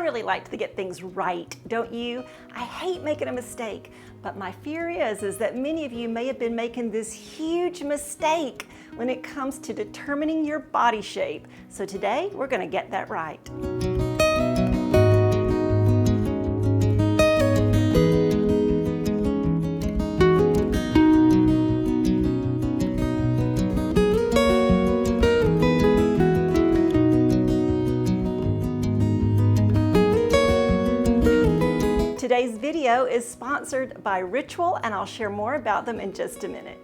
really like to get things right, don't you? I hate making a mistake, but my fear is that many of you may have been making this huge mistake when it comes to determining your body shape. So today, we're gonna get that right. Today's video is sponsored by Ritual, and I'll share more about them in just a minute.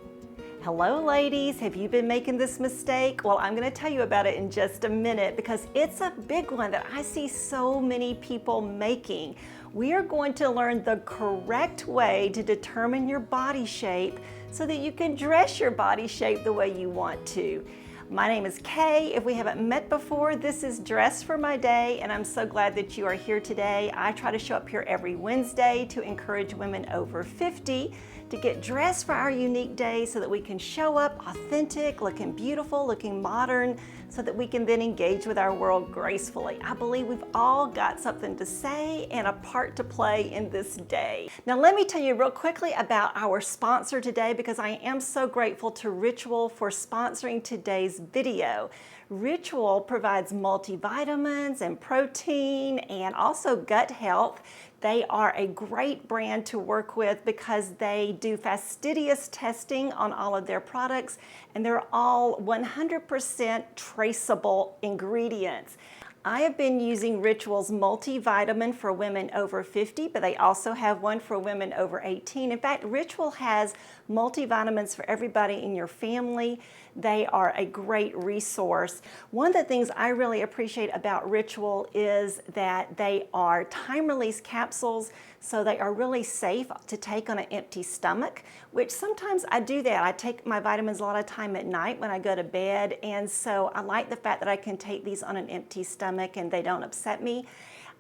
Hello ladies, have you been making this mistake? Well, I'm gonna tell you about it in just a minute because it's a big one that I see so many people making. We are going to learn the correct way to determine your body shape so that you can dress your body shape the way you want to. My name is Kay. If we haven't met before, this is Dress for My Day, and I'm so glad that you are here today. I try to show up here every Wednesday to encourage women over 50 to get dressed for our unique day so that we can show up authentic, looking beautiful, looking modern, so that we can then engage with our world gracefully. I believe we've all got something to say and a part to play in this day. Now let me tell you real quickly about our sponsor today because I am so grateful to Ritual for sponsoring today's video. Ritual provides multivitamins and protein and also gut health. They are a great brand to work with because they do fastidious testing on all of their products, and they're all 100% traceable ingredients. I have been using Ritual's multivitamin for women over 50, but they also have one for women over 18. In fact, Ritual has multivitamins for everybody in your family. They are a great resource. One of the things I really appreciate about Ritual is that they are time-release capsules, so they are really safe to take on an empty stomach, which sometimes I do that. I take my vitamins a lot of time at night when I go to bed, and so I like the fact that I can take these on an empty stomach and they don't upset me.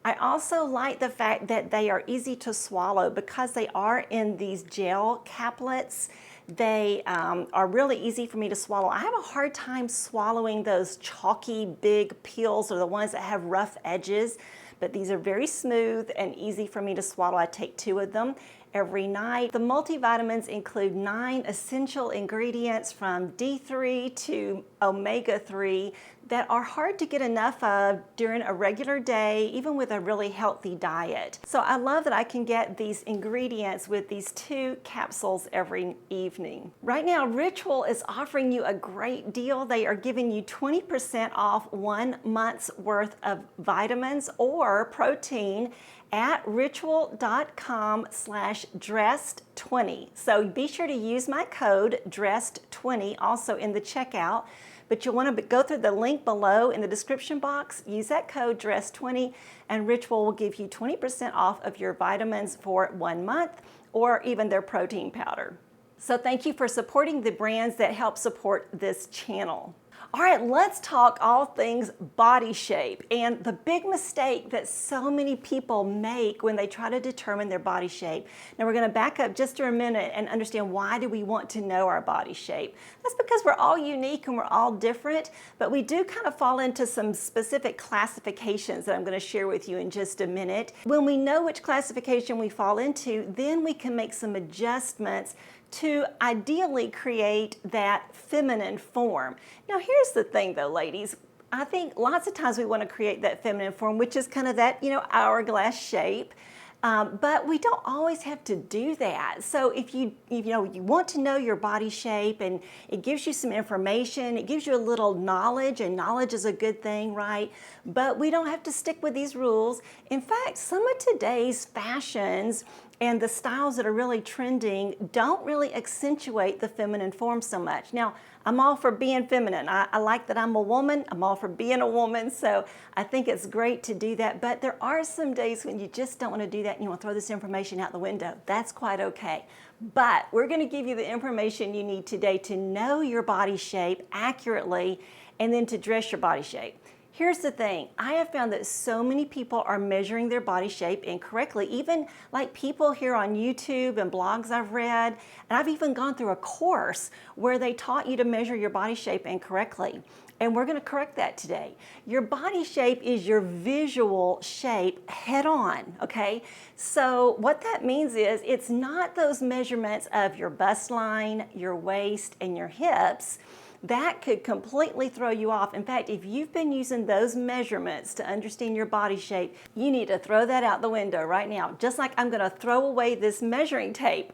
I also like the fact that they are easy to swallow because they are in these gel caplets. They are really easy for me to swallow. I have a hard time swallowing those chalky big pills or the ones that have rough edges, but these are very smooth and easy for me to swallow. I take 2 of them every night. The multivitamins include 9 essential ingredients from D3 to omega-3 that are hard to get enough of during a regular day, even with a really healthy diet. So I love that I can get these ingredients with these 2 capsules every evening. Right now, Ritual is offering you a great deal. They are giving you 20% off 1 month's worth of vitamins or protein at ritual.com/dressed20. So be sure to use my code DRESSED20 also in the checkout, but you'll want to go through the link below in the description box, use that code DRESSED20, and Ritual will give you 20% off of your vitamins for 1 month or even their protein powder. So thank you for supporting the brands that help support this channel. All right, let's talk all things body shape and the big mistake that so many people make when they try to determine their body shape. Now we're gonna back up just for a minute and understand why do we want to know our body shape. That's because we're all unique and we're all different, but we do kind of fall into some specific classifications that I'm gonna share with you in just a minute. When we know which classification we fall into, then we can make some adjustments to ideally create that feminine form. Now here's the thing though, ladies. I think lots of times we want to create that feminine form, which is kind of that, hourglass shape. But we don't always have to do that. So if you want to know your body shape and it gives you some information, it gives you a little knowledge, and knowledge is a good thing, right? But we don't have to stick with these rules. In fact, some of today's fashions and the styles that are really trending don't really accentuate the feminine form so much. Now, I'm all for being feminine. I like that I'm a woman. I'm all for being a woman, so I think it's great to do that. But there are some days when you just don't want to do that and you want to throw this information out the window. That's quite okay. But we're going to give you the information you need today to know your body shape accurately and then to dress your body shape. Here's the thing, I have found that so many people are measuring their body shape incorrectly, even like people here on YouTube and blogs I've read, and I've even gone through a course where they taught you to measure your body shape incorrectly. And we're going to correct that today. Your body shape is your visual shape head on, okay? So what that means is it's not those measurements of your bust line, your waist, and your hips. That could completely throw you off. In fact, if you've been using those measurements to understand your body shape, you need to throw that out the window right now. Just like I'm going to throw away this measuring tape.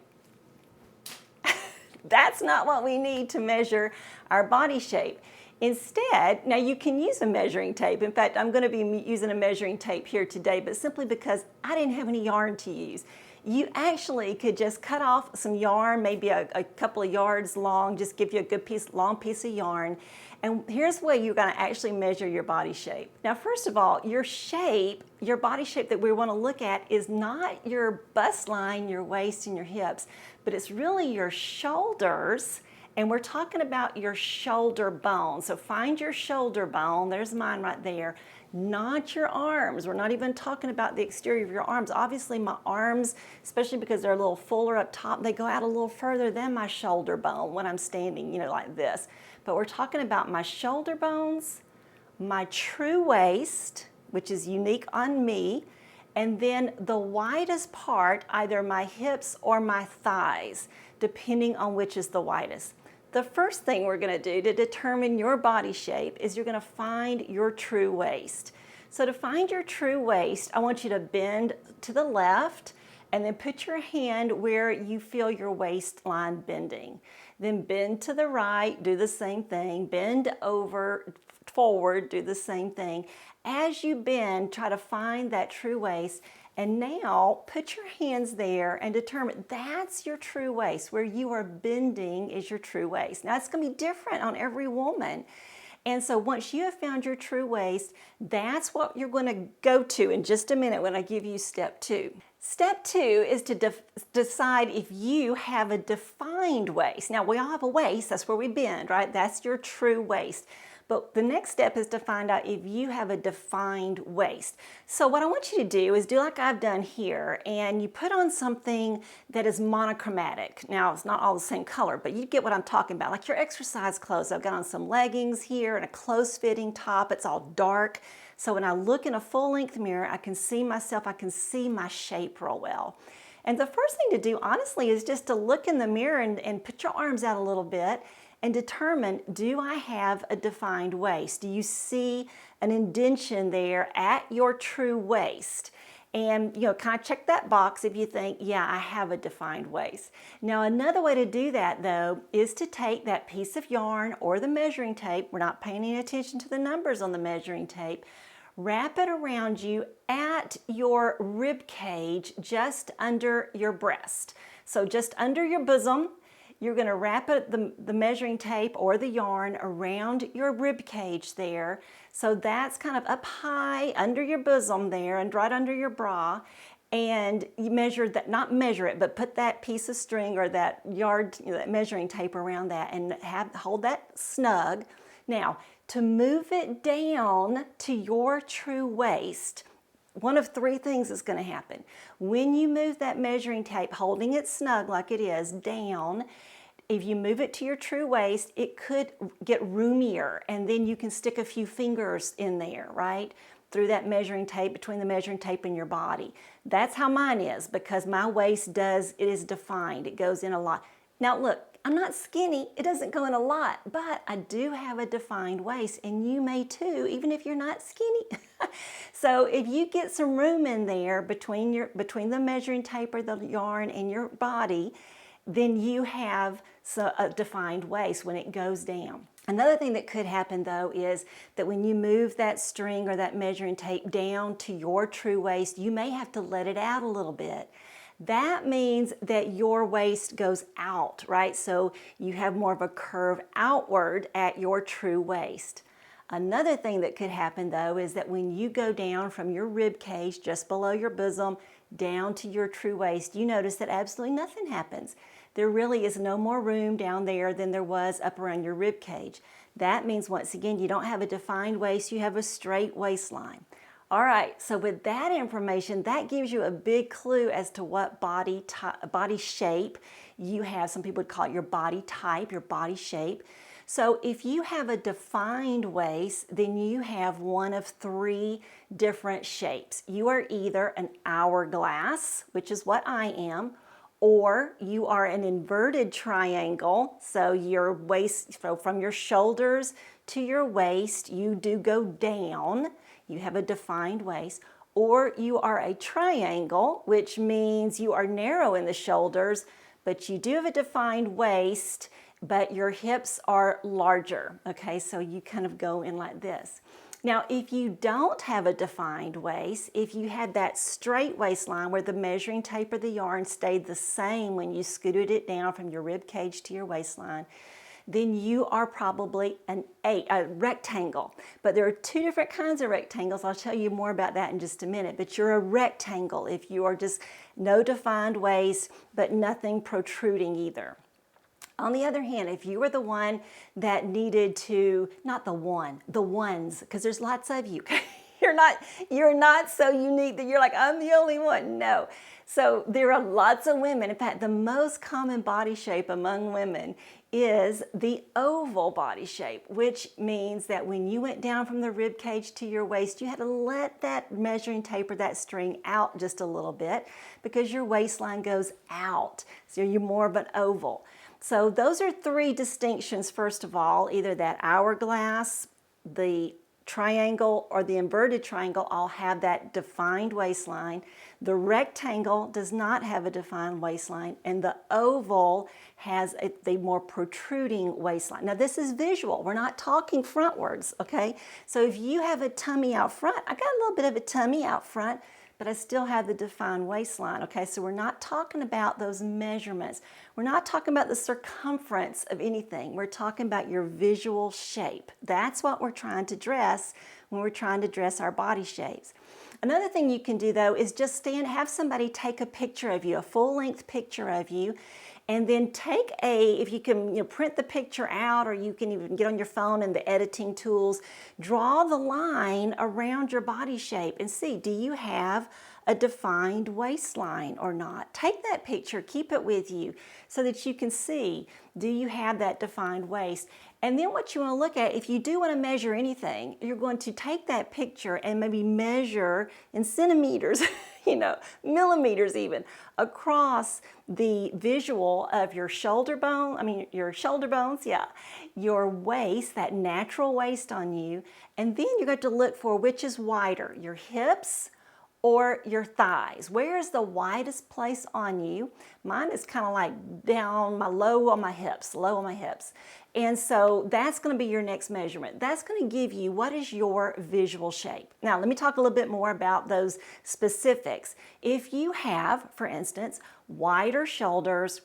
That's not what we need to measure our body shape. Instead, now you can use a measuring tape. In fact, I'm going to be using a measuring tape here today, but simply because I didn't have any yarn to use. You actually could just cut off some yarn, maybe a couple of yards long, just give you a good long piece of yarn. And here's where you're going to actually measure your body shape. Now, first of all, your shape, your body shape that we want to look at is not your bust line, your waist, and your hips, but it's really your shoulders. And we're talking about your shoulder bone. So find your shoulder bone. There's mine right there. Not your arms. We're not even talking about the exterior of your arms. Obviously, my arms, especially because they're a little fuller up top, they go out a little further than my shoulder bone when I'm standing, like this. But we're talking about my shoulder bones, my true waist, which is unique on me, and then the widest part, either my hips or my thighs, depending on which is the widest. The first thing we're going to do to determine your body shape is you're going to find your true waist. So to find your true waist, I want you to bend to the left and then put your hand where you feel your waistline bending. Then bend to the right, do the same thing. Bend over, forward, do the same thing. As you bend, try to find that true waist. And now put your hands there and determine that's your true waist. Where you are bending is your true waist. Now it's going to be different on every woman. And so once you have found your true waist, that's what you're going to go to in just a minute when I give you step 2. Step 2 is to decide if you have a defined waist. Now we all have a waist, that's where we bend, right? That's your true waist. But the next step is to find out if you have a defined waist. So what I want you to do is do like I've done here, and you put on something that is monochromatic. Now, it's not all the same color, but you get what I'm talking about, like your exercise clothes. I've got on some leggings here and a close-fitting top. It's all dark. So when I look in a full-length mirror, I can see myself, I can see my shape real well. And the first thing to do, honestly, is just to look in the mirror and put your arms out a little bit and determine, do I have a defined waist? Do you see an indentation there at your true waist? And, kind of check that box if you think, yeah, I have a defined waist. Now, another way to do that, though, is to take that piece of yarn or the measuring tape. We're not paying any attention to the numbers on the measuring tape. Wrap it around you at your rib cage, just under your breast. So just under your bosom. You're going to wrap the measuring tape or the yarn around your rib cage there. So that's kind of up high under your bosom there and right under your bra. And you measure that, not measure it, but put that piece of string or that that measuring tape around that and hold that snug. Now, to move it down to your true waist, one of 3 things is going to happen. When you move that measuring tape, holding it snug like it is, down, if you move it to your true waist, it could get roomier, and then you can stick a few fingers in there, right? Through that measuring tape, between the measuring tape and your body. That's how mine is, because my waist it is defined. It goes in a lot. Now look, I'm not skinny. It doesn't go in a lot, but I do have a defined waist, and you may too, even if you're not skinny. So if you get some room in there between the measuring tape or the yarn and your body, then you have a defined waist when it goes down. Another thing that could happen, though, is that when you move that string or that measuring tape down to your true waist, you may have to let it out a little bit. That means that your waist goes out, right? So you have more of a curve outward at your true waist. Another thing that could happen, though, is that when you go down from your rib cage, just below your bosom, down to your true waist, you notice that absolutely nothing happens. There really is no more room down there than there was up around your rib cage. That means, once again, you don't have a defined waist, you have a straight waistline. All right, so with that information, that gives you a big clue as to what body shape you have. Some people would call it your body type, your body shape. So if you have a defined waist, then you have one of three different shapes. You are either an hourglass, which is what I am, or you are an inverted triangle. So your waist, so from your shoulders to your waist, you do go down. You have a defined waist. Or you are a triangle, which means you are narrow in the shoulders, but you do have a defined waist, but your hips are larger. Okay, so you kind of go in like this. Now, if you don't have a defined waist, if you had that straight waistline where the measuring tape or the yarn stayed the same when you scooted it down from your rib cage to your waistline, then you are probably a rectangle. But there are two different kinds of rectangles. I'll tell you more about that in just a minute. But you're a rectangle if you are just no defined waist, but nothing protruding either. On the other hand, if you were the one that needed to, not the one, the ones, because there's lots of you. You're not so unique that you're like, I'm the only one. No. So there are lots of women. In fact, the most common body shape among women is the oval body shape, which means that when you went down from the rib cage to your waist, you had to let that measuring tape or that string out just a little bit because your waistline goes out. So you're more of an oval. So those are three distinctions, first of all, either that hourglass, the triangle, or the inverted triangle all have that defined waistline. The rectangle does not have a defined waistline, and the oval has the more protruding waistline. Now this is visual. We're not talking frontwards, okay? So if you have a tummy out front, I got a little bit of a tummy out front, but I still have the defined waistline, okay? So we're not talking about those measurements. We're not talking about the circumference of anything. We're talking about your visual shape. That's what we're trying to dress when we're trying to dress our body shapes. Another thing you can do though is just have somebody take a picture of you, a full-length picture of you, and then take if you can print the picture out, or you can even get on your phone and the editing tools, draw the line around your body shape and see, do you have a defined waistline or not? Take that picture, keep it with you so that you can see, do you have that defined waist? And then what you want to look at, if you do want to measure anything, you're going to take that picture and maybe measure in centimeters, millimeters even, across the visual of your shoulder bones, your waist, that natural waist on you, and then you're going to look for which is wider, your hips or your thighs. Where is the widest place on you? Mine is kind of like down low on my hips. And so that's going to be your next measurement. That's going to give you what is your visual shape. Now, let me talk a little bit more about those specifics. If you have, for instance, wider shoulders,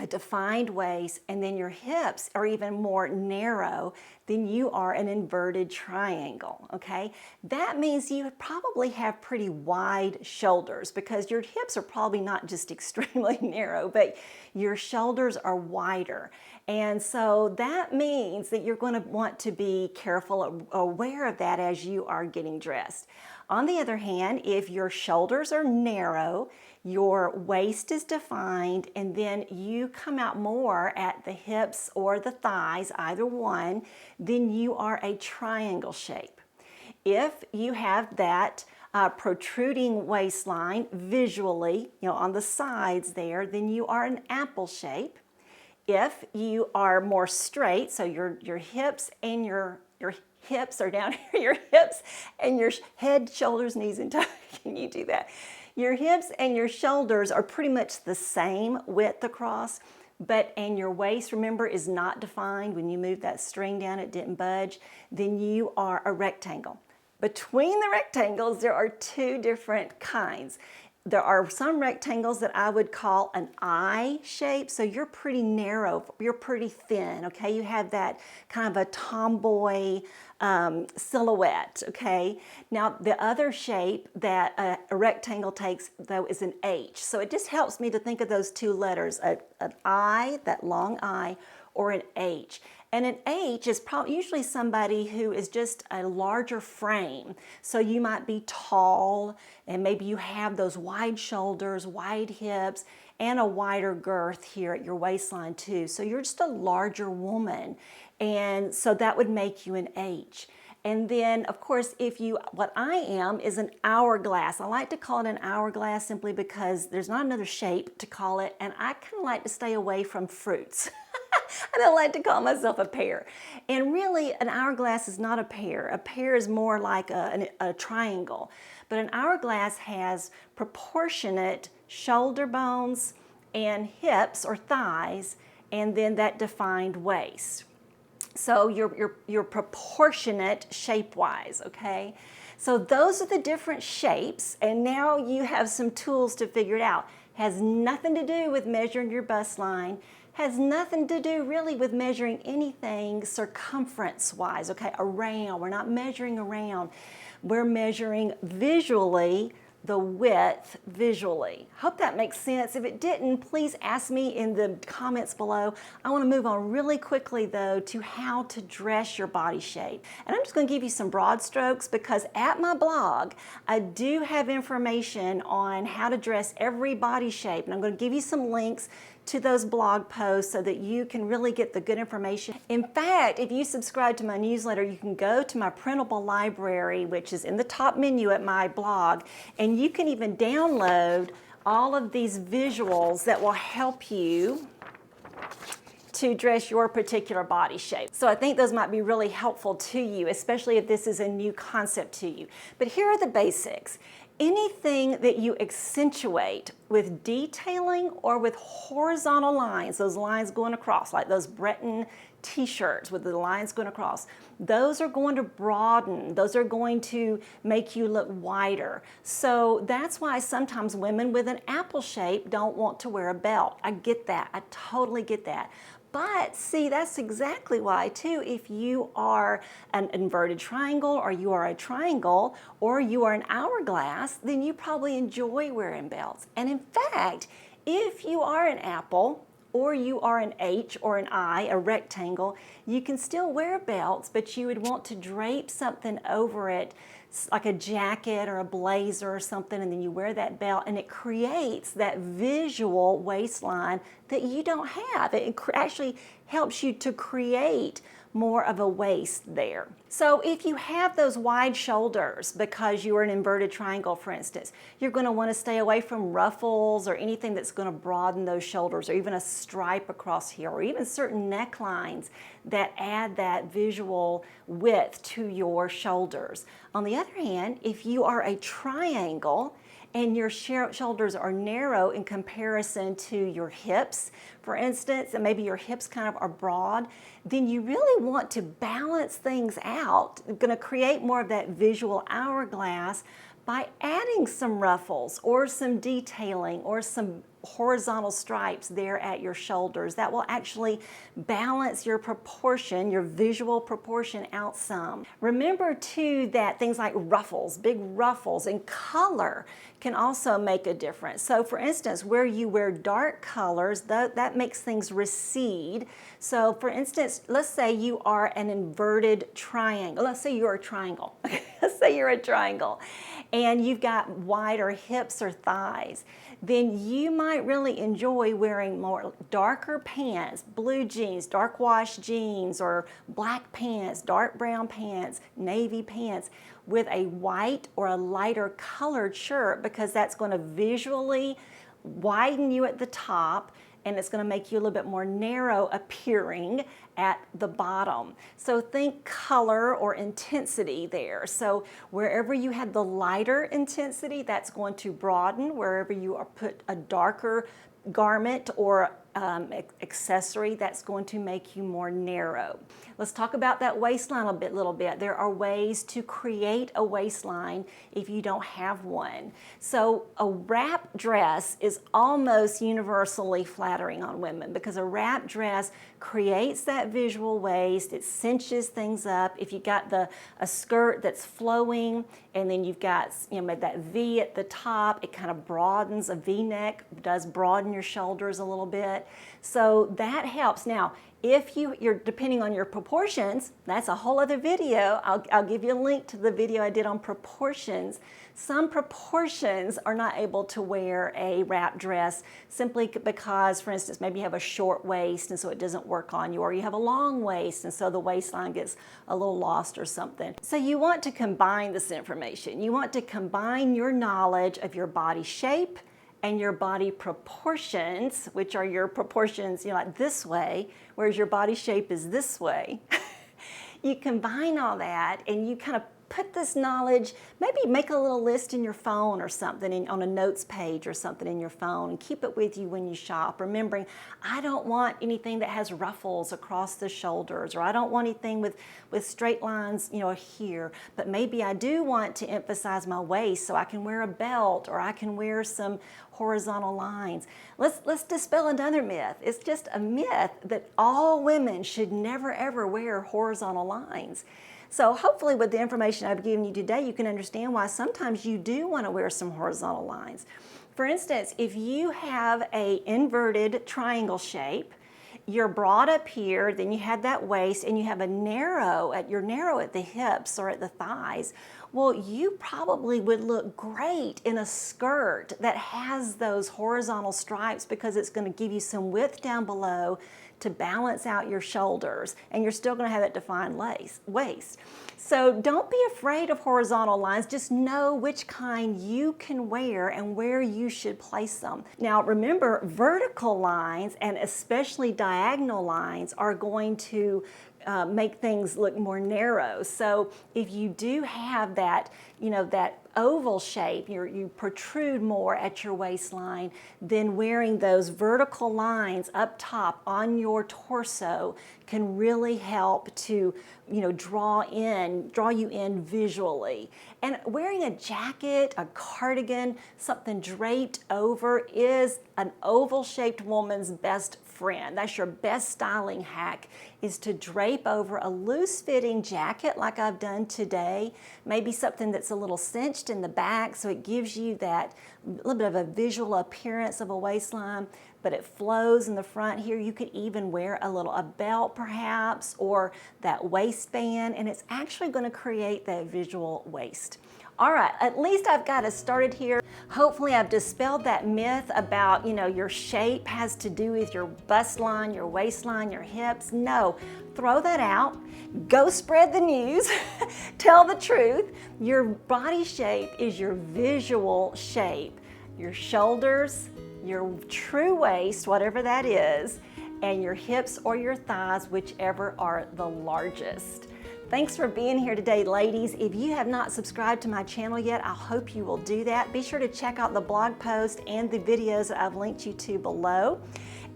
a defined waist, and then your hips are even more narrow, then you are an inverted triangle, okay? That means you probably have pretty wide shoulders because your hips are probably not just extremely narrow, but your shoulders are wider. And so that means that you're going to want to be careful, aware of that as you are getting dressed. On the other hand, if your shoulders are narrow, your waist is defined, and then you come out more at the hips or the thighs, either one, then you are a triangle shape. If you have that protruding waistline visually, on the sides there, then you are an apple shape. If you are more straight, so your hips and your hips are down here, your hips and your head, shoulders, knees, and toes. Can you do that? Your hips and your shoulders are pretty much the same width across, and your waist, remember, is not defined. When you move that string down, it didn't budge. Then you are a rectangle. Between the rectangles, there are two different kinds. There are some rectangles that I would call an I shape. So you're pretty narrow, you're pretty thin, okay? You have that kind of a tomboy silhouette, okay? Now the other shape that a rectangle takes though is an H. So it just helps me to think of those two letters, an I, that long I, or an H. And an H is usually somebody who is just a larger frame. So you might be tall, and maybe you have those wide shoulders, wide hips, and a wider girth here at your waistline too. So you're just a larger woman. And so that would make you an H. And then, of course, what I am is an hourglass. I like to call it an hourglass simply because there's not another shape to call it, and I kind of like to stay away from fruits. I don't like to call myself a pear. And really, an hourglass is not a pear. A pear is more like a triangle. But an hourglass has proportionate shoulder bones and hips or thighs, and then that defined waist. So you're proportionate shape-wise, okay? So those are the different shapes, and now you have some tools to figure it out. Has nothing to do with measuring your bust line, has nothing to do really with measuring anything circumference-wise, okay? Around, we're not measuring around. We're measuring visually the width visually. Hope that makes sense. If it didn't, please ask me in the comments below. I want to move on really quickly though to how to dress your body shape. And I'm just going to give you some broad strokes because at my blog, I do have information on how to dress every body shape. And I'm going to give you some links to those blog posts so that you can really get the good information. In fact, if you subscribe to my newsletter, you can go to my printable library, which is in the top menu at my blog, and you can even download all of these visuals that will help you to dress your particular body shape. So I think those might be really helpful to you, especially if this is a new concept to you. But here are the basics. Anything that you accentuate with detailing or with horizontal lines, those lines going across, like those Breton t-shirts with the lines going across, those are going to broaden. Those are going to make you look wider. So that's why sometimes women with an apple shape don't want to wear a belt. I get that. I totally get that. But see, that's exactly why too, if you are an inverted triangle or you are a triangle or you are an hourglass, then you probably enjoy wearing belts. And in fact, if you are an apple or you are an H or an I, a rectangle, you can still wear belts, but you would want to drape something over it, like a jacket or a blazer or something, and then you wear that belt and it creates that visual waistline that you don't have. It actually helps you to create more of a waist there. So if you have those wide shoulders because you are an inverted triangle, for instance, you're going to want to stay away from ruffles or anything that's going to broaden those shoulders, or even a stripe across here, or even certain necklines that add that visual width to your shoulders. On the other hand, if you are a triangle and your shoulders are narrow in comparison to your hips, for instance, and maybe your hips kind of are broad, then you really want to balance things out. You're going to create more of that visual hourglass by adding some ruffles or some detailing or some horizontal stripes there at your shoulders. That will actually balance your proportion, your visual proportion out some. Remember too that things like ruffles, big ruffles, and color can also make a difference. So for instance, where you wear dark colors, that makes things recede. So for instance, let's say you are an inverted triangle. Let's say you're a triangle. Let's say you're a triangle and you've got wider hips or thighs. Then you might really enjoy wearing more darker pants, blue jeans, dark wash jeans, or black pants, dark brown pants, navy pants, with a white or a lighter colored shirt, because that's going to visually widen you at the top and it's going to make you a little bit more narrow appearing at the bottom. So think color or intensity there. So wherever you had the lighter intensity, that's going to broaden. Wherever you are put a darker garment or accessory, that's going to make you more narrow. Let's talk about that waistline a little bit. There are ways to create a waistline if you don't have one. So a wrap dress is almost universally flattering on women because a wrap dress creates that visual waist. It cinches things up. If you got a skirt that's flowing and then you've got maybe that V at the top, it kind of broadens. A V-neck does broaden your shoulders a little bit. So that helps. Now, If you're depending on your proportions, that's a whole other video. I'll give you a link to the video I did on proportions. Some proportions are not able to wear a wrap dress simply because, for instance, maybe you have a short waist and so it doesn't work on you, or you have a long waist and so the waistline gets a little lost or something. So you want to combine this information. You want to combine your knowledge of your body shape and your body proportions, which are your proportions, like this way, whereas your body shape is this way. You combine all that and you kind of put this knowledge, maybe make a little list in your phone or something, on a notes page or something in your phone, and keep it with you when you shop, remembering, I don't want anything that has ruffles across the shoulders, or I don't want anything with straight lines, here, but maybe I do want to emphasize my waist so I can wear a belt, or I can wear some horizontal lines. Let's dispel another myth. It's just a myth that all women should never ever wear horizontal lines. So hopefully with the information I've given you today, you can understand why sometimes you do want to wear some horizontal lines. For instance, if you have an inverted triangle shape, you're broad up here, then you have that waist, and you have you're narrow at the hips or at the thighs. Well, you probably would look great in a skirt that has those horizontal stripes because it's going to give you some width down below to balance out your shoulders, and you're still going to have that defined waist. So don't be afraid of horizontal lines, just know which kind you can wear and where you should place them. Now remember, vertical lines and especially diagonal lines are going to make things look more narrow. So if you do have that, that oval shape, you protrude more at your waistline, then wearing those vertical lines up top on your torso can really help to, draw you in visually. And wearing a jacket, a cardigan, something draped over is an oval-shaped woman's best friend. That's your best styling hack, is to drape over a loose-fitting jacket like I've done today, maybe something that's a little cinched in the back so it gives you that little bit of a visual appearance of a waistline, but it flows in the front here. You could even wear a belt perhaps, or that waistband, and it's actually going to create that visual waist. All right, at least I've got us started here. Hopefully I've dispelled that myth about, your shape has to do with your bust line, your waistline, your hips. No, throw that out. Go spread the news. Tell the truth. Your body shape is your visual shape. Your shoulders, your true waist, whatever that is, and your hips or your thighs, whichever are the largest. Thanks for being here today, ladies. If you have not subscribed to my channel yet, I hope you will do that. Be sure to check out the blog post and the videos that I've linked you to below.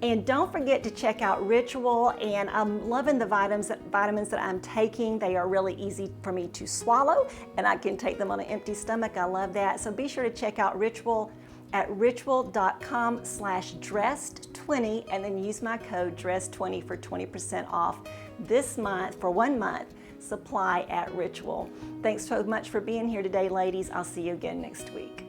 And don't forget to check out Ritual, and I'm loving the vitamins that I'm taking. They are really easy for me to swallow, and I can take them on an empty stomach. I love that. So be sure to check out Ritual at ritual.com/dressed20, and then use my code DRESS20 for 20% off this month, for 1 month, supply at Ritual. Thanks so much for being here today, ladies. I'll see you again next week.